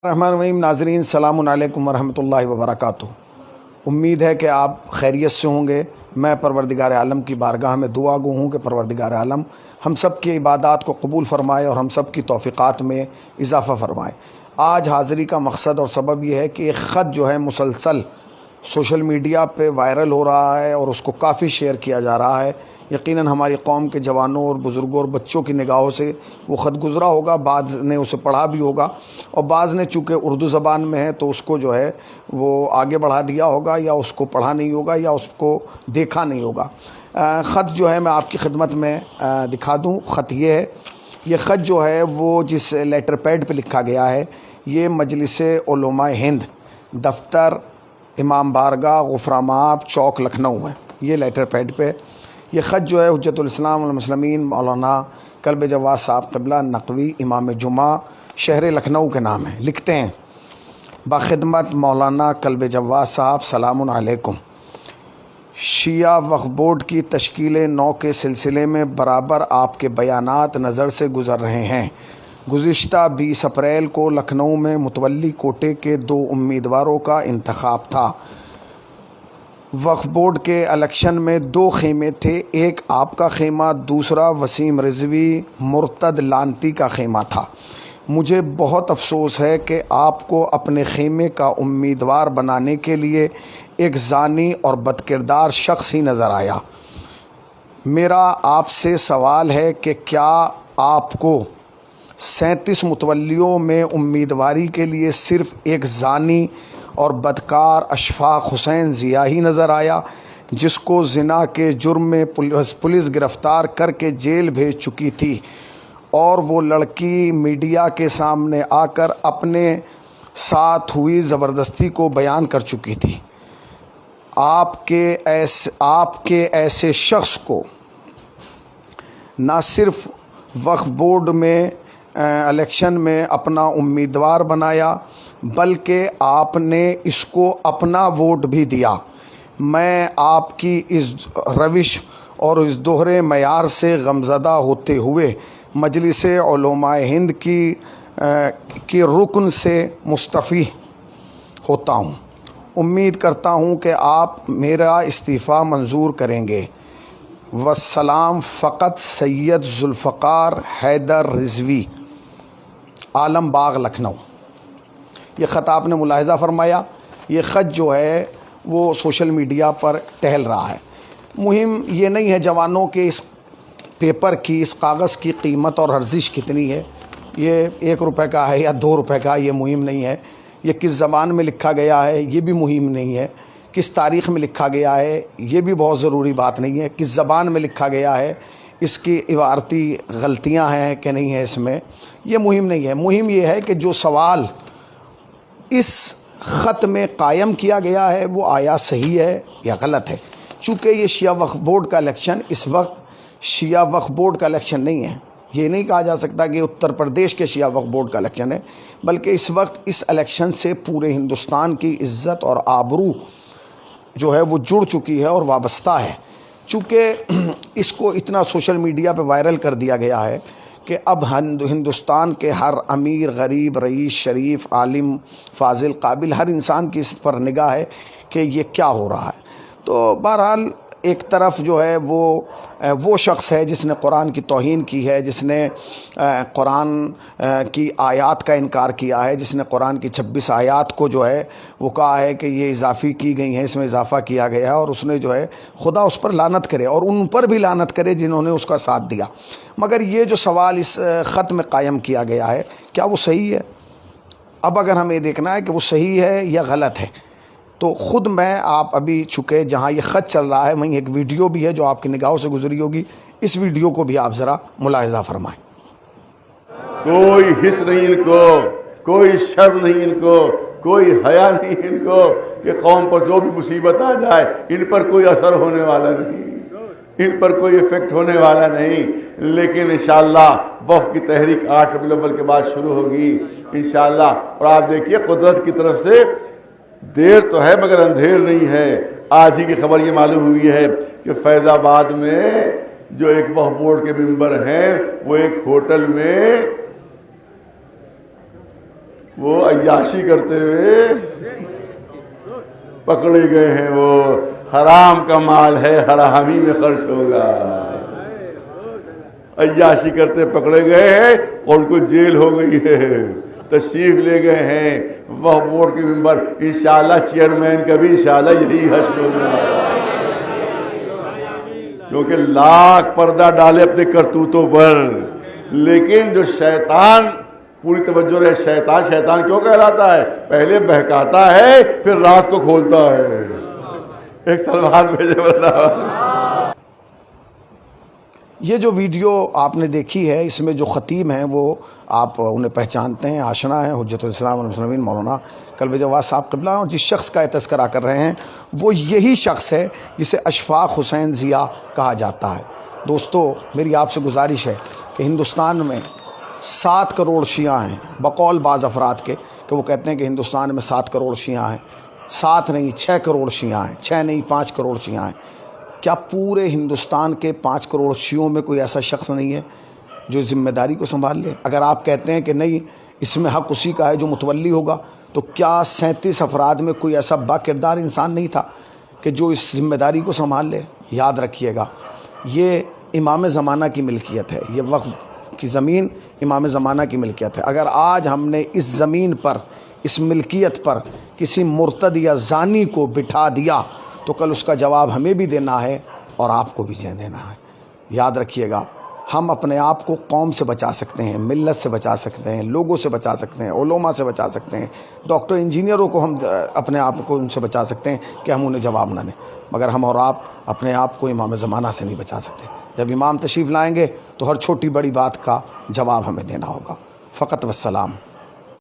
الرحمن الرحیم ناظرین، السلام علیکم ورحمۃ اللہ وبرکاتہ۔ امید ہے کہ آپ خیریت سے ہوں گے۔ میں پروردگار عالم کی بارگاہ میں دعا گو ہوں کہ پروردگار عالم ہم سب کی عبادات کو قبول فرمائے اور ہم سب کی توفیقات میں اضافہ فرمائے۔ آج حاضری کا مقصد اور سبب یہ ہے کہ ایک خط جو ہے مسلسل سوشل میڈیا پہ وائرل ہو رہا ہے اور اس کو کافی شیئر کیا جا رہا ہے۔ یقیناً ہماری قوم کے جوانوں اور بزرگوں اور بچوں کی نگاہوں سے وہ خط گزرا ہوگا، بعض نے اسے پڑھا بھی ہوگا اور بعض نے چونکہ اردو زبان میں ہے تو اس کو جو ہے وہ آگے بڑھا دیا ہوگا یا اس کو پڑھا نہیں ہوگا یا اس کو دیکھا نہیں ہوگا۔ خط جو ہے میں آپ کی خدمت میں دکھا دوں۔ خط یہ ہے، یہ خط جو ہے وہ جس لیٹر پیڈ پہ لکھا گیا ہے یہ مجلس علماء ہند دفتر امام بارگاہ غفرامآب چوک لکھنؤ ہے۔ یہ لیٹر پیڈ پہ یہ خط جو ہے حجت الاسلام والمسلمین مولانا کلب جواز صاحب قبلہ نقوی امام جمعہ شہر لکھنؤ کے نام ہے۔ لکھتے ہیں: باخدمت مولانا کلب جواز صاحب، سلام علیکم۔ شیعہ وقف بورڈ کی تشکیل نو کے سلسلے میں برابر آپ کے بیانات نظر سے گزر رہے ہیں۔ گزشتہ 20 اپریل کو لکھنؤ میں متولی کوٹے کے 2 امیدواروں کا انتخاب تھا۔ وقف بورڈ کے الیکشن میں 2 خیمے تھے، ایک آپ کا خیمہ، دوسرا وسیم رضوی مرتد لانتی کا خیمہ تھا۔ مجھے بہت افسوس ہے کہ آپ کو اپنے خیمے کا امیدوار بنانے کے لیے ایک زانی اور بدکردار شخص ہی نظر آیا۔ میرا آپ سے سوال ہے کہ کیا آپ کو 37 متولیوں میں امیدواری کے لیے صرف ایک زانی اور بدکار اشفاق حسین ضیاء ہی نظر آیا، جس کو زنا کے جرم میں پولیس گرفتار کر کے جیل بھیج چکی تھی اور وہ لڑکی میڈیا کے سامنے آ کر اپنے ساتھ ہوئی زبردستی کو بیان کر چکی تھی؟ آپ کے ایسے شخص کو نہ صرف وقف بورڈ میں الیکشن میں اپنا امیدوار بنایا بلکہ آپ نے اس کو اپنا ووٹ بھی دیا۔ میں آپ کی اس روش اور اس دوہرے معیار سے غمزدہ ہوتے ہوئے مجلس علماء ہند کی رکن سے مستعفی ہوتا ہوں۔ امید کرتا ہوں کہ آپ میرا استعفیٰ منظور کریں گے۔ والسلام، فقط سید ذوالفقار حیدر رضوی، عالم باغ لکھنؤ۔ یہ خط آپ نے ملاحظہ فرمایا، یہ خط جو ہے وہ سوشل میڈیا پر ٹہل رہا ہے۔ مہم یہ نہیں ہے جوانوں کے اس پیپر کی، اس کاغذ کی قیمت اور ارزش کتنی ہے، یہ 1 روپے کا ہے یا 2 روپے کا، یہ مہم نہیں ہے۔ یہ کس زبان میں لکھا گیا ہے یہ بھی مہم نہیں ہے۔ کس تاریخ میں لکھا گیا ہے یہ بھی بہت ضروری بات نہیں ہے۔ کس زبان میں لکھا گیا ہے، اس کی عبارتی غلطیاں ہیں کہ نہیں ہے، اس میں یہ مہم نہیں ہے۔ مہم یہ ہے کہ جو سوال اس خط میں قائم کیا گیا ہے وہ آیا صحیح ہے یا غلط ہے۔ چونکہ یہ شیعہ وقف بورڈ کا الیکشن اس وقت شیعہ وقف بورڈ کا الیکشن نہیں ہے، یہ نہیں کہا جا سکتا کہ اتر پردیش کے شیعہ وقف بورڈ کا الیکشن ہے، بلکہ اس وقت اس الیکشن سے پورے ہندوستان کی عزت اور آبرو جو ہے وہ جڑ چکی ہے اور وابستہ ہے۔ چونکہ اس کو اتنا سوشل میڈیا پہ وائرل کر دیا گیا ہے کہ اب ہندوستان کے ہر امیر، غریب، رئیس، شریف، عالم، فاضل، قابل، ہر انسان کی اس پر نگاہ ہے کہ یہ کیا ہو رہا ہے۔ تو بہرحال ایک طرف جو ہے وہ شخص ہے جس نے قرآن کی توہین کی ہے، جس نے قرآن کی آیات کا انکار کیا ہے، جس نے قرآن کی 26 آیات کو جو ہے وہ کہا ہے کہ یہ اضافی کی گئی ہیں، اس میں اضافہ کیا گیا ہے، اور اس نے جو ہے خدا اس پر لعنت کرے اور ان پر بھی لعنت کرے جنہوں نے اس کا ساتھ دیا۔ مگر یہ جو سوال اس خط میں قائم کیا گیا ہے کیا وہ صحیح ہے؟ اب اگر ہمیں دیکھنا ہے کہ وہ صحیح ہے یا غلط ہے تو خود میں آپ ابھی چکے جہاں یہ خط چل رہا ہے وہیں ایک ویڈیو بھی ہے جو آپ کی نگاہوں سے گزری ہوگی، اس ویڈیو کو بھی آپ ذرا ملاحظہ فرمائیں۔ کوئی حس نہیں ان کو، کوئی شرم نہیں ان کو، کوئی حیا نہیں ان کو کہ قوم پر جو بھی مصیبت آ جائے ان پر کوئی اثر ہونے والا نہیں، ان پر کوئی ایفیکٹ ہونے والا نہیں۔ لیکن انشاءاللہ وفد کی تحریک 8 ربیع الاول کے بعد شروع ہوگی انشاءاللہ۔ اور آپ دیکھیے قدرت کی طرف سے دیر تو ہے مگر اندھیر نہیں ہے۔ آج ہی کی خبر یہ معلوم ہوئی ہے کہ فیض آباد میں جو ایک وقف بورڈ کے ممبر ہیں وہ ایک ہوٹل میں وہ عیاشی کرتے ہوئے پکڑے گئے ہیں، وہ حرام کا مال ہے، حرامی میں خرچ ہوگا، عیاشی کرتے پکڑے گئے ہیں اور ان کو جیل ہو گئی ہے، تشریف لے گئے ہیں وہ بورڈ کے ممبر، انشاءاللہ چیئرمین کا بھی انشاءاللہ یہی حشر ہوگا، کیونکہ لاکھ پردہ ڈالے اپنے کرتوتوں پر، لیکن جو شیطان پوری توجہ رہے، شیطان کیوں کہلاتا ہے؟ پہلے بہکاتا ہے پھر رات کو کھولتا ہے۔ ایک سلمان بھیجے بتا، یہ جو ویڈیو آپ نے دیکھی ہے اس میں جو خطیب ہیں وہ آپ انہیں پہچانتے ہیں، آشنا ہیں، حجت الاسلام والمسلمین مولانا کلب جواز صاحب قبلہ، اور جس شخص کا تذکرہ کر رہے ہیں وہ یہی شخص ہے جسے اشفاق حسین ضیاء کہا جاتا ہے۔ دوستو میری آپ سے گزارش ہے کہ ہندوستان میں 7 کروڑ شیعہ ہیں، بقول بعض افراد کے کہ وہ کہتے ہیں کہ ہندوستان میں 7 کروڑ شیعہ ہیں، 7 نہیں 6 کروڑ شیعہ ہیں، 6 نہیں 5 کروڑ شیعہ ہیں۔ کیا پورے ہندوستان کے 5 کروڑ شیعوں میں کوئی ایسا شخص نہیں ہے جو ذمہ داری کو سنبھال لے؟ اگر آپ کہتے ہیں کہ نہیں اس میں حق اسی کا ہے جو متولی ہوگا، تو کیا 37 افراد میں کوئی ایسا با کردار انسان نہیں تھا کہ جو اس ذمہ داری کو سنبھال لے؟ یاد رکھیے گا یہ امام زمانہ کی ملکیت ہے، یہ وقف کی زمین امام زمانہ کی ملکیت ہے۔ اگر آج ہم نے اس زمین پر، اس ملکیت پر کسی مرتد یا زانی کو بٹھا دیا تو کل اس کا جواب ہمیں بھی دینا ہے اور آپ کو بھی دینا ہے۔ یاد رکھیے گا ہم اپنے آپ کو قوم سے بچا سکتے ہیں، ملت سے بچا سکتے ہیں، لوگوں سے بچا سکتے ہیں، علماء سے بچا سکتے ہیں، ڈاکٹر انجینئروں کو ہم اپنے آپ کو ان سے بچا سکتے ہیں کہ ہم انہیں جواب نہ دیں، مگر ہم اور آپ اپنے آپ کو امام زمانہ سے نہیں بچا سکتے۔ جب امام تشریف لائیں گے تو ہر چھوٹی بڑی بات کا جواب ہمیں دینا ہوگا۔ فقط والسلام۔